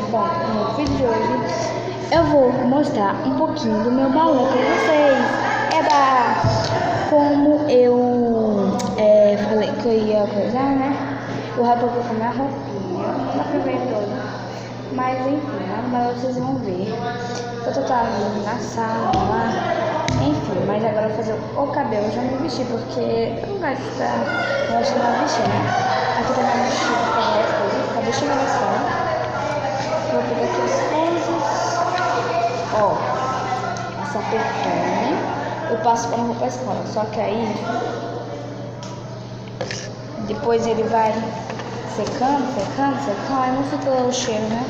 Bom, no vídeo de hoje eu vou mostrar um pouquinho do meu balé para vocês. Como eu falei que eu ia coisar, né? Eu já tô com a minha roupinha, não dá pra ver toda, mas enfim, mas vocês vão ver. Eu tô na sala lá, enfim, mas agora eu vou fazer o cabelo. Eu já me vesti porque eu não gosto de estar mostrando a vestir, né? Aqui tá minha mochila com as coisas, acabei de chegar na escola. Vou pegar aqui as coisas. Ó, essa perfume eu passo quando eu vou pra escola, só que aí depois ele vai secando, aí não fica o cheiro, né?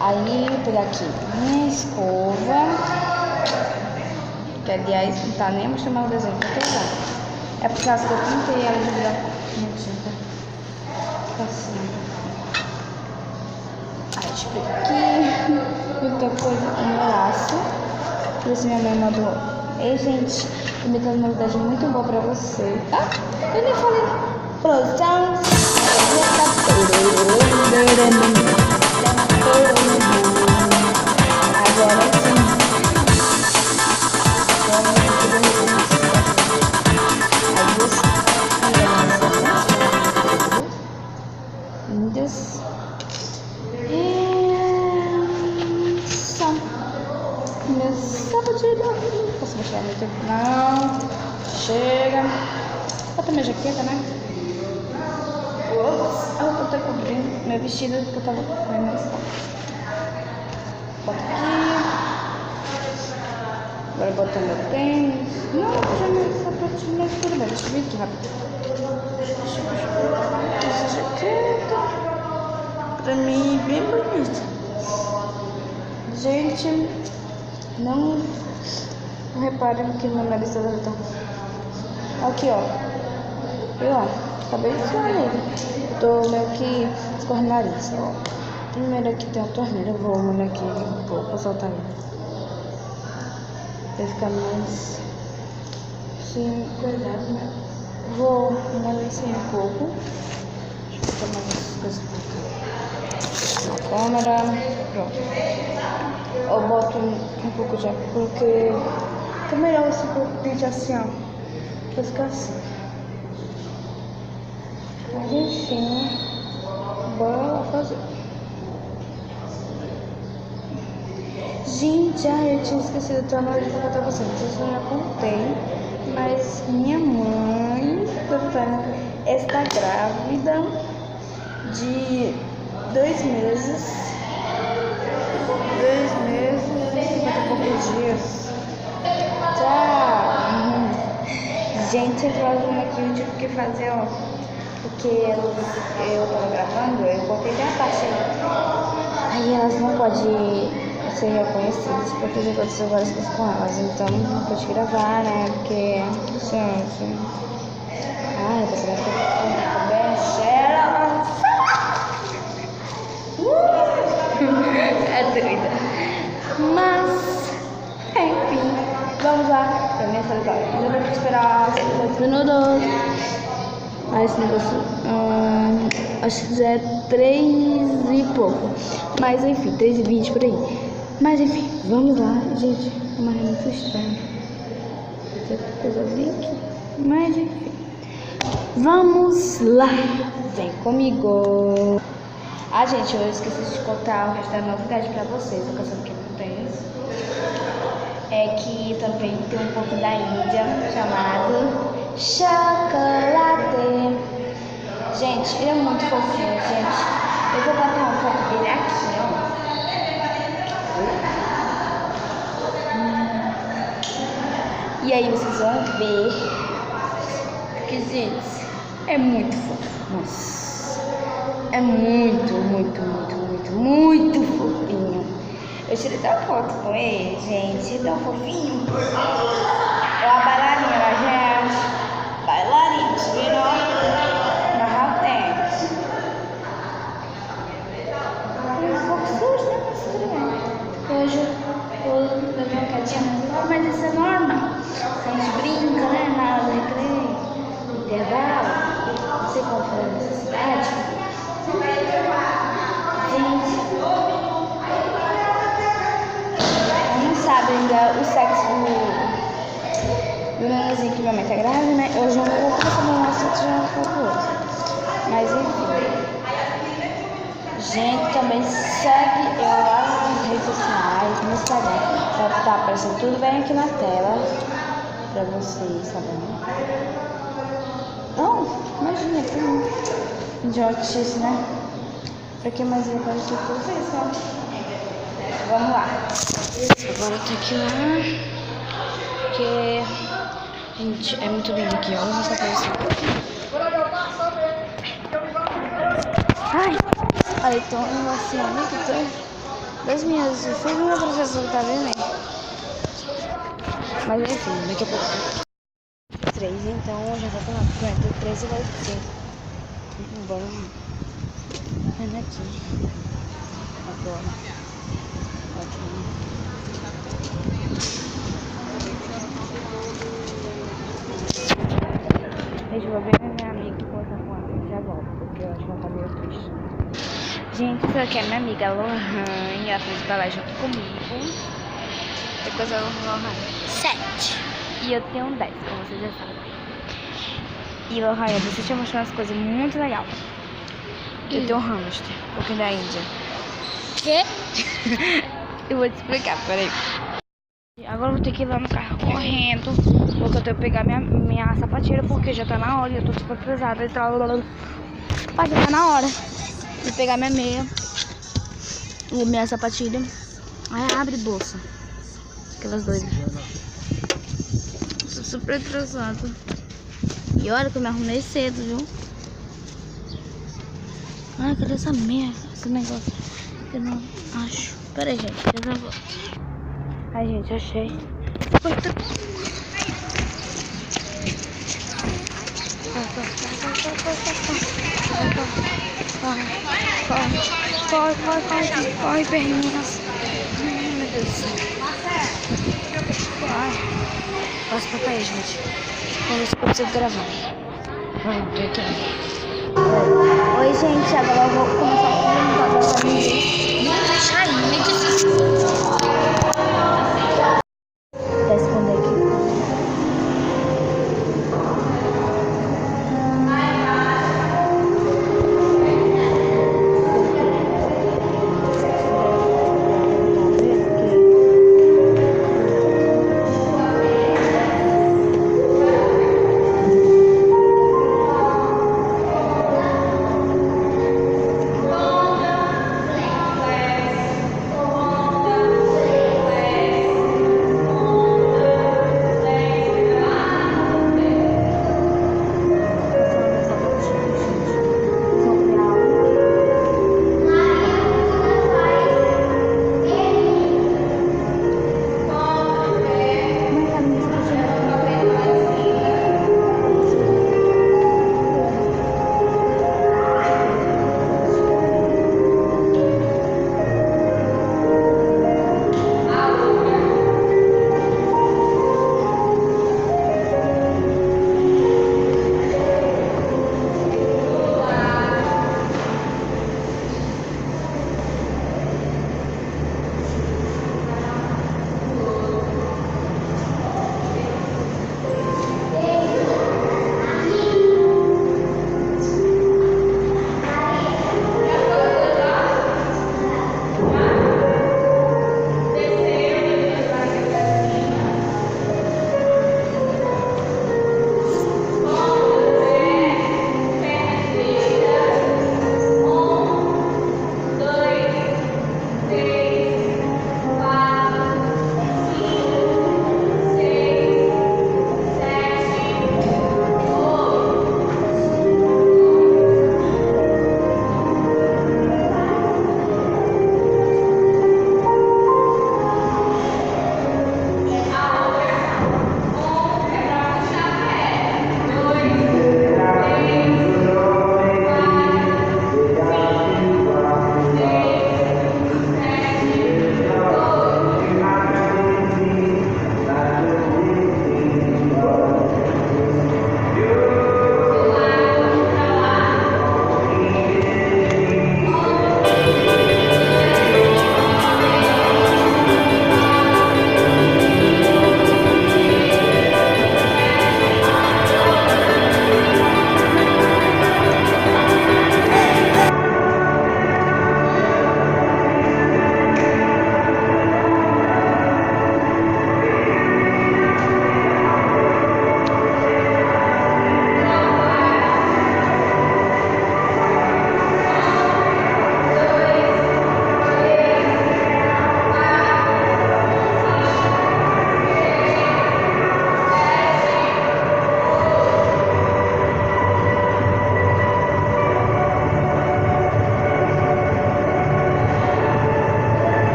Aí eu vou pegar aqui minha escova, que aliás não tá nem mostrando mais o desenho que eu tô usando. É por causa que eu pintei ela de branco. Mentira. Assim. Aí deixa eu pegar aqui. Muita coisa, um laço. Por isso minha mãe mandou. Ei, gente, tô me dando uma novidade muito boa pra vocês. Ah, eu nem falei. Produção. Agora sim. Lindas. Meu sapatilho. Posso mostrar muito? Não. Chega. Bota minha jaqueta, né? Ops. A roupa tá cobrindo meu vestido que eu tava com na escola. Bota aqui. Agora botar meu tênis. Não, já meu sapatinho, mas tudo bem. Deixa eu vir aqui rápido. Essa jaqueta. Pra mim, bem bonita. Gente, não reparem que meu nariz tá tão... Aqui, ó. Viu, ó? Acabei de tirar ele. Tô meio que escorrendo o nariz, ó. Primeiro aqui tem a torneira. Eu vou molhar aqui um pouco pra soltar ele. Vai ficar mais... Sim, cuidado, né? Vou molhar assim um pouco. Deixa eu botar mais coisas pra cá. Na câmera. Pronto. Eu boto um pouco de água porque é melhor esse vídeo assim, ó. Vai ficar assim. Mas enfim, bora lá fazer. Gente, eu tinha esquecido de hora de contar pra vocês. Não sei se eu já contei, mas minha mãe está grávida de 2 meses. 2 meses e 50 e poucos dias. Tchau! Gente, eu tô fazendo aqui, eu tive que fazer, ó. Porque eu tava gravando, eu coloquei até a parte aí elas não podem ser reconhecidas porque já aconteceu várias coisas com elas, então não pode gravar, né? Porque gente, ai, você vai ficar bem cheira. É doida. Mas, enfim, vamos lá pra minha sala. Eu vou esperar 5 minutos. Aí esse negócio, acho que já é 3 e pouco. Mas enfim, 3h20 por aí. Mas enfim, vamos lá, gente. É muito estranho. Tem coisa ali aqui. Mas enfim, vamos lá. Vem comigo. Ah, gente, eu esqueci de contar o resto da novidade pra vocês. Tô cansando aqui com tênis. É que também tem um pouco da Índia chamado chocolate. Gente, ele é muito fofinho, gente. Eu vou botar uma foto dele aqui, ó. E aí vocês vão ver. Porque, gente, é muito fofo. Nossa. É muito fofinho. Eu tirei até uma foto com ele, gente. Tão fofinho. É uma bailarina, gente. Bailarina, virou. Na tênis. Um pouco sujo, né? Mas tudo bem. Hoje eu vou levar uma quedinha, mas isso é normal. A gente brinca, né? Na alegria. Intervalo. Não sei qual foi. dizem que minha mãe tá grávida, né? Eu já vou começar um assunto já um pouco outro. Mas enfim. Gente, também segue eu lá nas redes sociais, no Instagram. Tá aparecendo tudo bem aqui na tela pra vocês, tá bom? Não, imagina, que idiotice, né? Pra que mais ia aparecer pra vocês, ó? Vamos lá. Agora tem que ir lá. Porque, gente, é muito lindo aqui, ó. Vou mostrar pra vocês. Ai! Olha, então, assim, ó, que tem das minhas filhas e meu professor, tá vendo aí? Mas enfim, daqui a pouco. 3, então já vai tomar 43 e vai ser. Vamos. Vendo aqui. Agora. Aqui. Deixa eu ver minha amiga que conta com ela. Já volto, porque eu acho que ela tá meio triste. Gente, isso aqui é minha amiga Lohane. Ela fez balé junto comigo. Depois a Lohane 7. E eu tenho 10, como vocês já sabem. E Lohane, você te mostrou umas coisas muito legais. Eu tenho um hamster, um pouquinho da Índia. Quê? Eu vou te explicar, peraí. Agora eu vou ter que ir lá no carro correndo, porque eu tenho que pegar minha sapatilha, porque já tá na hora e eu tô super pesada. Mas já tá na hora de pegar minha meia e minha sapatilha. Aí abre bolsa. Aquelas doidas. Tô super atrasada. E olha que eu me arrumei cedo, viu? Ai, cadê essa merda? Esse negócio que eu não acho. Pera aí, gente, eu já volto. Ai, gente, achei. Corre, perninhas. Ai, meu Deus do céu. Ai, passa pra cair, gente. Vamos ver se eu consigo gravar. Vamos, tô aqui. Oi, gente, agora eu vou começar a perguntar pra vocês. Não deixa aí, me diz. Pra esconder aqui.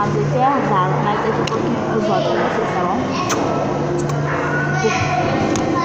nada intervalo, mas daqui a pouquinho eu volto com vocês, tá bom?